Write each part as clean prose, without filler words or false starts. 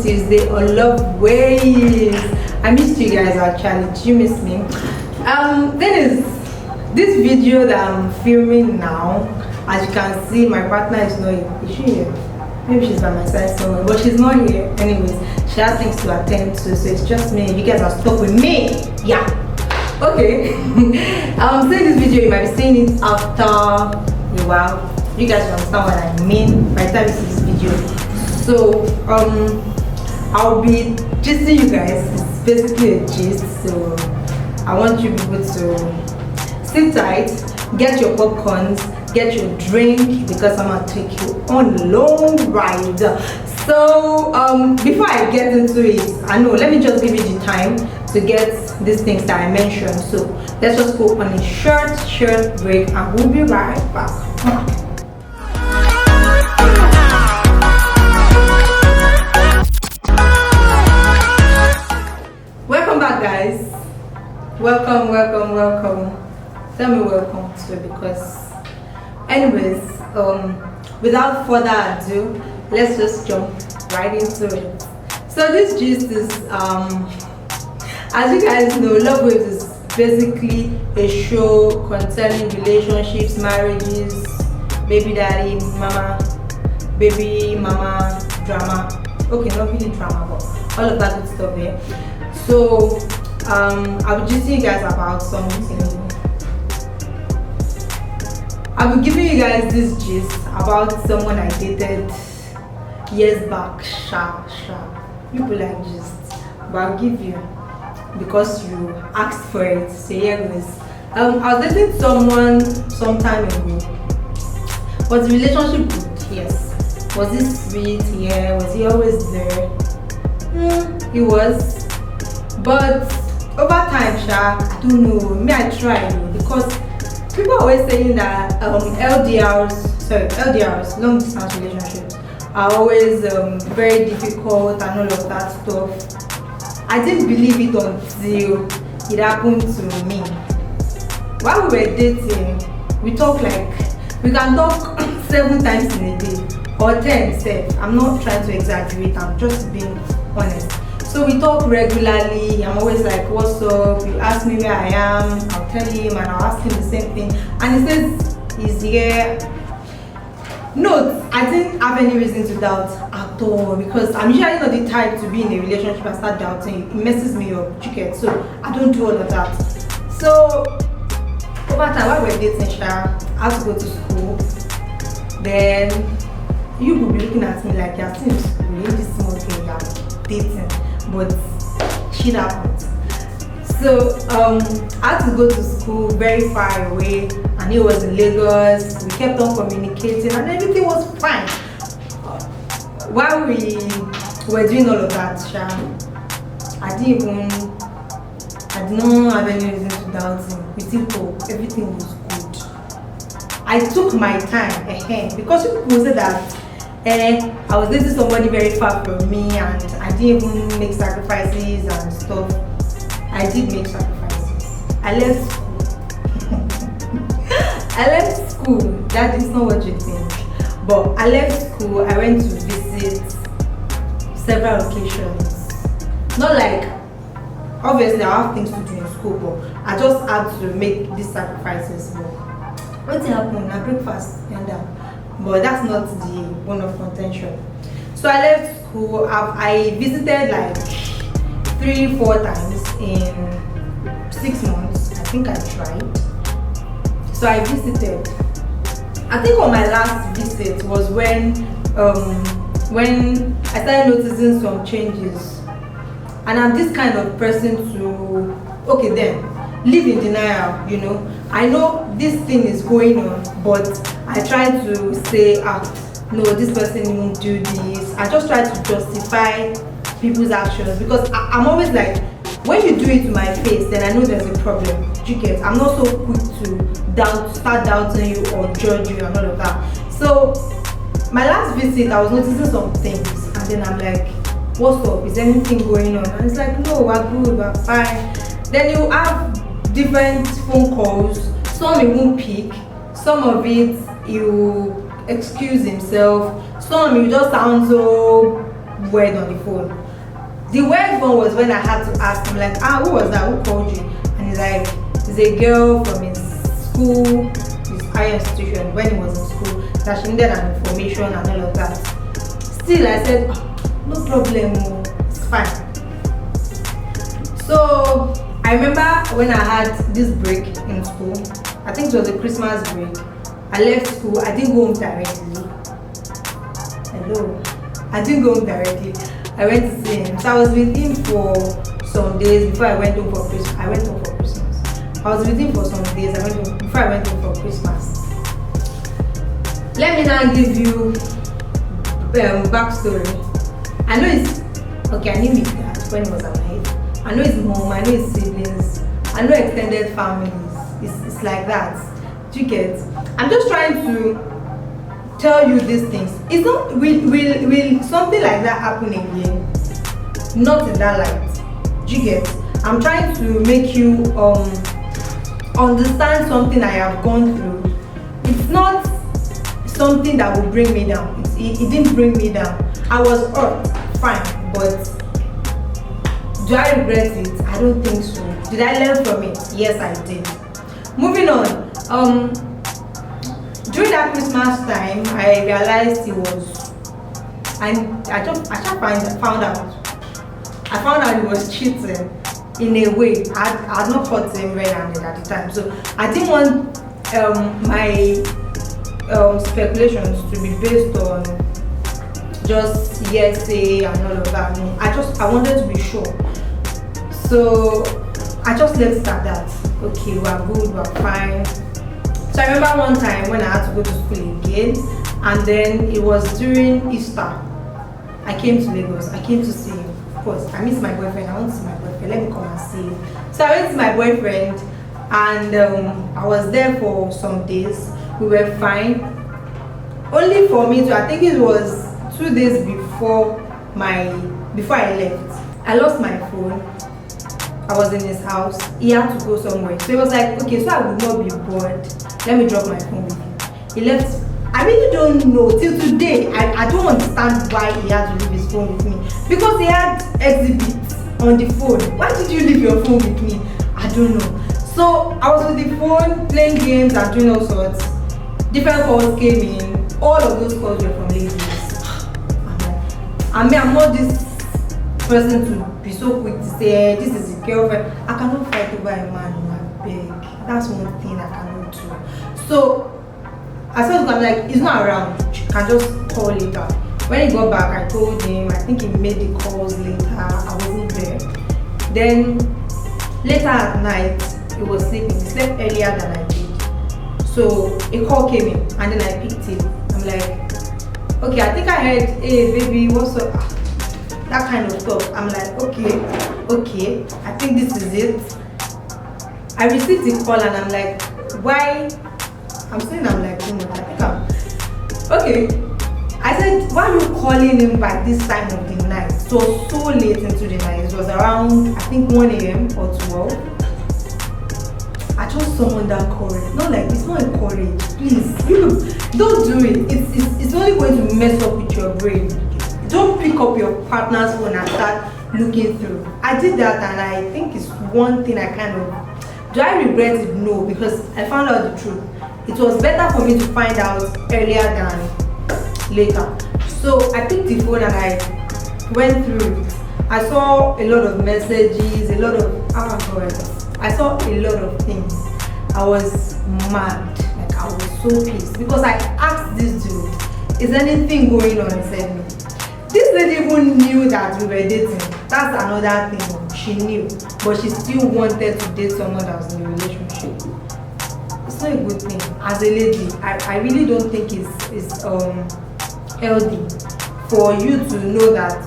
Tuesday on Love Waves. I missed you guys actually. Did you miss me? Then is this video that I'm filming now. As you can see, my partner is not here. Is she here? Maybe she's by my side somewhere, but she's not here. Anyways, she has things to attend to, so it's just me. You guys are stuck with me. Yeah. Okay. Saying this video, you might be seeing it after a while. You guys will understand what I mean by the time you see this video. So I'll be gisting you guys. It's basically a gist, so I want you people to sit tight, get your popcorns, get your drink, because I'm gonna take you on a long ride. So before I get into it, let me just give you the time to get these things that I mentioned. So let's just go on a short break and we'll be right back. Welcome back, guys. Welcome. Tell me welcome to, because anyways, without further ado, let's just jump right into it. So this gist is as you guys know, Love Waves is basically a show concerning relationships, marriages, baby daddy, baby mama drama. Okay, not really drama, but all of that good stuff here. So I'll be teaching you guys about something. I'll be giving you guys this gist about someone I dated years back. People like gist, but I'll give you because you asked for it. So here goes. I was dating someone some time ago. Was the relationship good? Yes. Was he sweet? Yeah. Was he always there? He was. But over time, I don't know. Me, I tried because people are always saying that LDRs, long distance relationships, are always very difficult and all of that stuff. I didn't believe it until it happened to me. While we were dating, we can talk 7 times in a day or 10 steps. I'm not trying to exaggerate, I'm just being honest. So we talk regularly. I'm always like, what's up? You ask me where I am, I'll tell him, and I'll ask him the same thing. And he says he's here. No, I didn't have any reason to doubt at all, because I'm usually not the type to be in a relationship and start doubting. It messes me up, so I don't do all of that. So over time, while we're dating, I had to go to school. Then you will be looking at me like you're still in school, you're this small girl, you're dating. But shit happened. So I had to go to school very far away, and he was in Lagos. We kept on communicating and everything was fine. While we were doing all of that, I did not have any reason to doubt him. We still talked, everything was good. I took my time because people say that I was dating somebody very far from me and I didn't even make sacrifices and stuff. I did make sacrifices. I left school. That is not what you think. But I left school. I went to visit several locations. Not like, obviously I have things to do in school, but I just had to make these sacrifices. But what happened? I breakfast and but that's not the one of contention. So I left school. I visited like 3-4 times in 6 months. I think I tried. So I visited. I think on my last visit was when I started noticing some changes. And I'm this kind of person to live in denial, I know this thing is going on, but I try to say, no, this person won't do this. I just try to justify people's actions, because I'm always like, when you do it to my face, then I know there's a problem. You get? I'm not so quick to start doubting you or judge you and all of that. So my last visit, I was noticing some things, and then I'm like, what's up? Is anything going on? And it's like, no, we're good, we're fine. Then you have different phone calls. Some he won't pick. Some of it you excuse himself. Some you just sound so word on the phone. The weird one was when I had to ask him, like, who was that? Who called you? And he's like, it's a girl from his school, his higher institution, when he was in school, that she needed an information and all of that. Still, I said, no problem, it's fine. So I remember when I had this break in school, I think it was a Christmas break. I left school, I didn't go home directly. Hello. I didn't go home directly. I went to see him. So I was with him for some days before I went home for Christmas. I was with him for some days before I went home for Christmas. Let me now give you backstory. I know it's okay. I knew his dad when he was alive. I know his mom. I know his siblings. I know extended families. It's like that. Do you get? I'm just trying to tell you these things. It's not will something like that happen again? Not in that light. Do you get? I'm trying to make you understand something I have gone through. It's not something that will bring me down. It didn't bring me down. I was hurt, fine, but do I regret it? I don't think so. Did I learn from it? Yes, I did. Moving on. During that Christmas time, I realized he was, and I found out he was cheating in a way. I had not caught him red-handed at the time, so I didn't want my speculations to be based on just hearsay and all of that. No, I wanted to be sure, so I just left it at that. Okay, we're good, we're fine. So I remember one time when I had to go to school again, and then it was during Easter. I came to Lagos. I came to see him. Of course, I miss my boyfriend. I want to see my boyfriend. Let me come and see him. So I went to my boyfriend, and I was there for some days. We were fine. Only for me to, I think it was 2 days before I left, I lost my phone. I was in his house. He had to go somewhere. So he was like, okay, so I would not be bored. Let me drop my phone with him. He left. I really don't know. Till today, I don't understand why he had to leave his phone with me. Because he had exhibits on the phone. Why did you leave your phone with me? I don't know. So I was with the phone, playing games and doing all sorts. Different calls came in. All of those calls were from ladies. I'm not this person to be so quick to say, this is a girlfriend. I cannot fight over a man who I beg. That's one thing I cannot do. So I said, I'm like, he's not around. You can just call later. When he got back, I told him. I think he made the calls later. I wasn't there. Then later at night, he was sleeping. He slept earlier than I did. So a call came in, and then I picked it. I'm like, okay, I think I heard, hey baby, what's up? That kind of stuff. I'm like, okay, I think this is it. I received the call and I'm like, why? I'm like, I think okay. I said, why are you calling him by this time of the night? So late into the night. It was around, I think 1 a.m. or 12. I just summoned that courage. Not like, it's not a courage. Please, don't do it. It's only going to mess up with your brain. Don't pick up your partner's phone and start looking through. I did that, and I think it's one thing I kind of, do I regret it? No, because I found out the truth. It was better for me to find out earlier than later. So I picked the phone and I went through it. I saw a lot of messages, a lot of, I saw a lot of things. I was mad, like I was so pissed because I asked this dude, is anything going on? He said no. This lady even knew that we were dating. That's another thing. She knew, but she still wanted to date someone that was in a relationship. It's not a good thing. As a lady, I really don't think it's healthy for you to know that.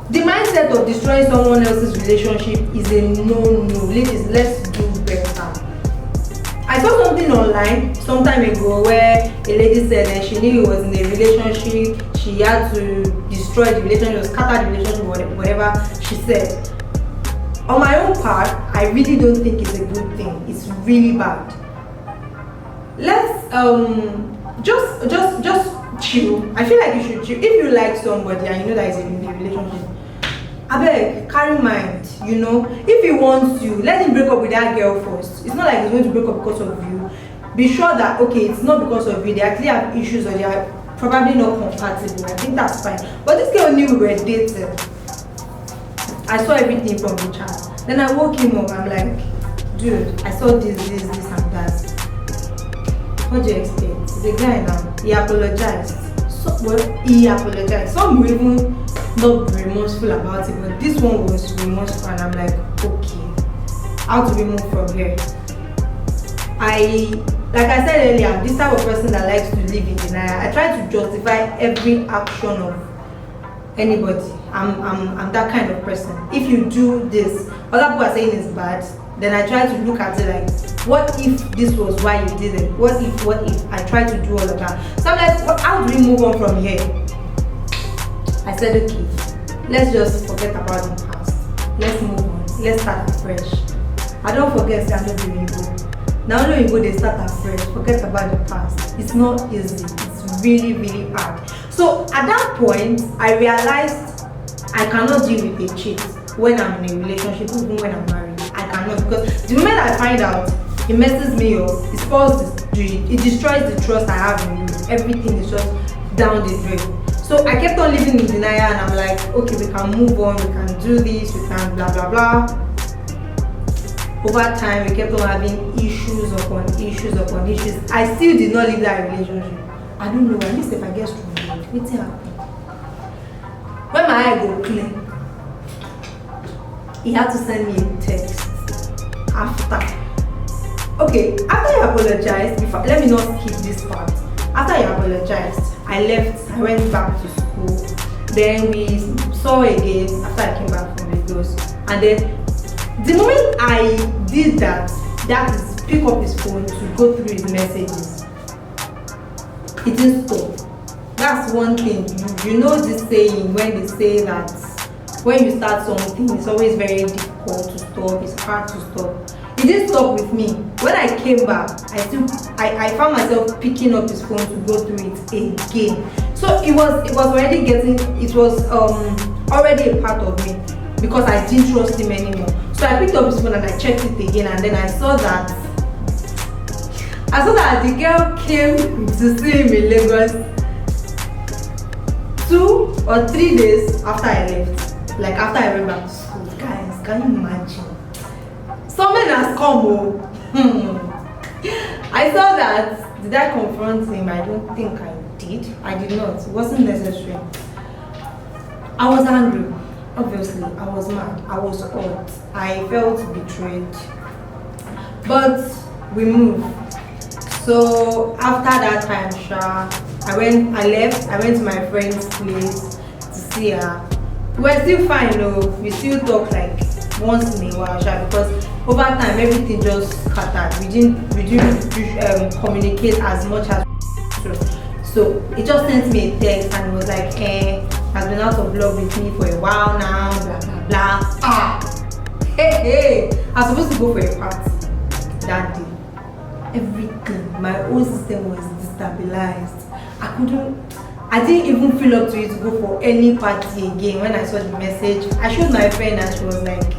The mindset of destroying someone else's relationship is a no-no. Ladies, let's do better. I saw something online some time ago where a lady said that she knew he was in a relationship. She had to destroy the relationship, scatter the relationship, whatever she said. On my own part, I really don't think it's a good thing. It's really bad. Let's just chill. I feel like you should chill. If you like somebody and you know that it's in a relationship, abeg, carry mind, you know. If he wants you, let him break up with that girl first. It's not like he's going to break up because of you. Be sure that, okay, it's not because of you. They actually have issues or they are probably not compatible. I think that's fine. But this girl knew we were dating. I saw everything from the chat. Then I woke him up. I'm like, dude, I saw this, and that. What do you expect? He's a guy now. He apologized. So, well, he apologized. Some were even not remorseful about it, but this one was remorseful, and I'm like, okay, how do we move from here? Like I said earlier, I'm this type of person that likes to live in denial. I try to justify every action of anybody. I'm that kind of person. If you do this, other people are saying it's bad, then I try to look at it like, what if this was why you did it? What if I try to do all of that? So I'm like, how do we move on from here? I said, okay, let's just forget about the past. Let's move on. Let's start afresh. I don't forget standard doing go. Now when you go, they start afresh. Forget about the past. It's not easy. It's really, really hard. So at that point, I realized I cannot deal with a cheat when I'm in a relationship, even when I'm married. I cannot, because the moment I find out, it messes me up. It spoils it destroys the trust I have in you. Everything is just down the drain. So I kept on living in denial, and I'm like, okay, we can move on, we can do this, we can blah blah blah. Over time, we kept on having issues upon issues upon issues. I still did not leave that relationship. I don't know, at least if I get strong, what's happening? When my eye go clear, he had to send me a text after. Okay, after he apologized, before, let me not skip this part. After he apologized, I left, I went back to school. Then we saw again after I came back from Lagos. And then the moment I did that is pick up his phone to go through his messages, it didn't stop. That's one thing. You know this saying when they say that when you start something, it's always very difficult to stop, it's hard to stop. It didn't stop with me. When I came back, I found myself picking up his phone to go through it again. So it was already already a part of me, because I didn't trust him anymore. So I picked up his phone and I checked it again, and then I saw that the girl came to see him in Lagos 2 or 3 days after I left. Like after I went back to school. Guys, can you imagine? Someone has come. I saw that. Did I confront him? I don't think I did. I did not. It wasn't necessary. I was angry. Obviously, I was mad. I was hurt. I felt betrayed. But we moved. So after that time, I left. I went to my friend's place to see her. We were still fine though. We still talk like once in a while, because over time everything just scattered. We didn't communicate as much as we should. So it just sent me a text and it was like, has been out of love with me for a while now, blah blah blah. Hey, I was supposed to go for a party that day. Everything, my whole system was destabilized. I didn't even feel up to it to go for any party again. When I saw the message, I showed my friend and she was like,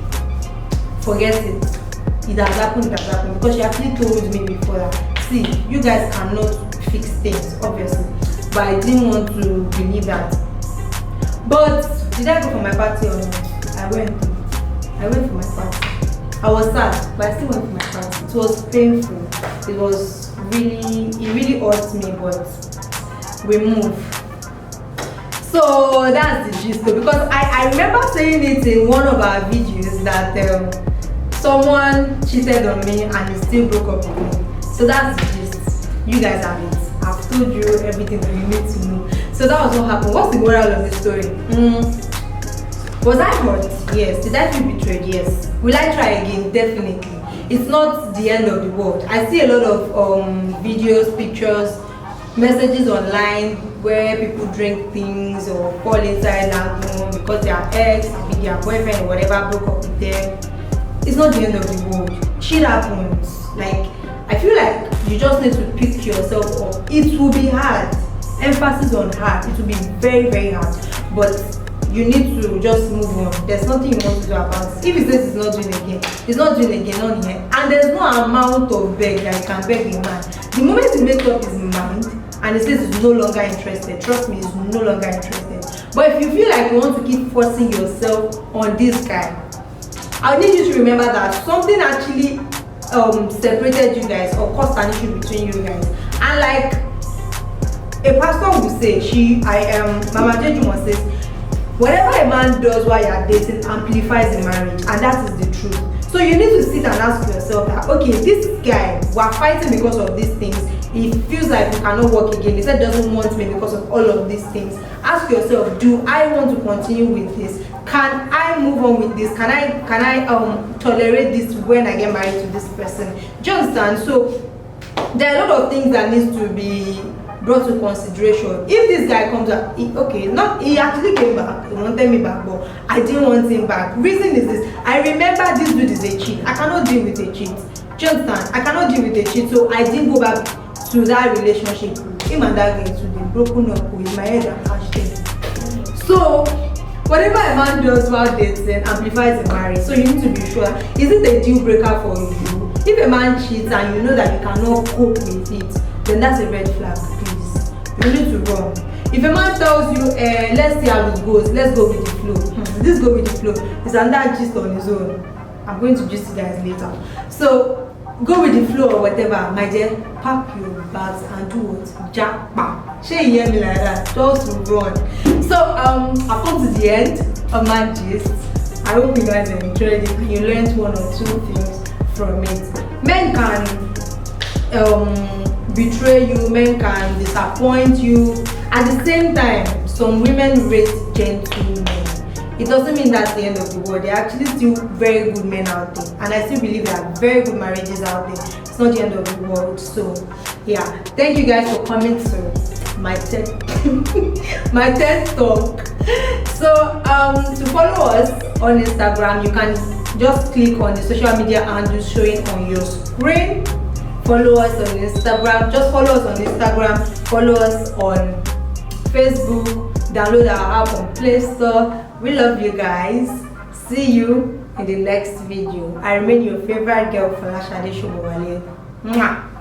forget it. It has happened, because she actually told me before that, see, you guys cannot fix things, obviously. But I didn't want to believe that. But did I go for my party or not? I went for my party. I was sad, but I still went for my party. It was painful. It really hurt me, but we moved. So that's the gist, because I remember saying it in one of our videos that someone cheated on me and he still broke up with me. So that's the gist. You guys have it. I've told you everything that you need to know. So that was what happened. What's the moral of the story? Was I hurt? Yes. Did I feel betrayed? Yes. Will I try again? Definitely. It's not the end of the world. I see a lot of videos, pictures, messages online where people drink things or fall inside that room because their ex, their boyfriend or whatever broke up with them. It's not the end of the world. Shit happens. Like, I feel like you just need to pick yourself up. It will be hard. emphasis on her, it will be very, very hard. But you need to just move on. There's nothing you want to do about it. If he says he's not doing again, he's not doing again on here. And there's no amount of beg that you can beg a man. The moment he makes up his mind and he says he's no longer interested, trust me, he's no longer interested. But if you feel like you want to keep forcing yourself on this guy, I need you to remember that something actually separated you guys or caused an issue between you guys. And like a pastor will say, Mama Jejuma says, whatever a man does while you're dating amplifies in marriage, and that is the truth. So you need to sit and ask yourself that, okay, this guy, we're fighting because of these things. He feels like we cannot work again. He said doesn't want me because of all of these things. Ask yourself, do I want to continue with this? Can I move on with this? Can I tolerate this when I get married to this person? Do you understand? So there are a lot of things that needs to be brought to consideration. If this guy comes up, he actually came back, he wanted me back, but I didn't want him back. Reason is this: I remember this dude is a cheat. I cannot deal with a cheat. Do you understand? I cannot deal with a cheat, so I didn't go back to that relationship. Him and that guy to be broken up with my head and hashed. So whatever a man does while dating amplifies in marriage. So you need to be sure, is it a deal breaker for you? If a man cheats and you know that you cannot cope with it, then that's a red flag, please. You need to run. If a man tells you, let's see how it goes, let's go with the flow. Let's go with the flow. It's another gist on his own. I'm going to gist you guys later. So go with the flow or whatever, my dear. Pack your bags and do what? Jackpot. She hear me like that. Just run. So I've come to the end of my gist. I hope you guys enjoyed it and you learned one or two things from it. Men can betray you, men can disappoint you. At the same time, some women rate gentlemen. It doesn't mean that's the end of the world. There are actually still very good men out there, and I still believe there are very good marriages out there. It's not the end of the world. So yeah, thank you guys for coming to my TED my TED talk. So to follow us on Instagram, you can just click on the social media handles showing on your screen. Follow us on Instagram. Just follow us on Instagram. Follow us on Facebook. Download our app on Play Store. We love you guys. See you in the next video. I remain your favorite girl, Folashade. Mwah.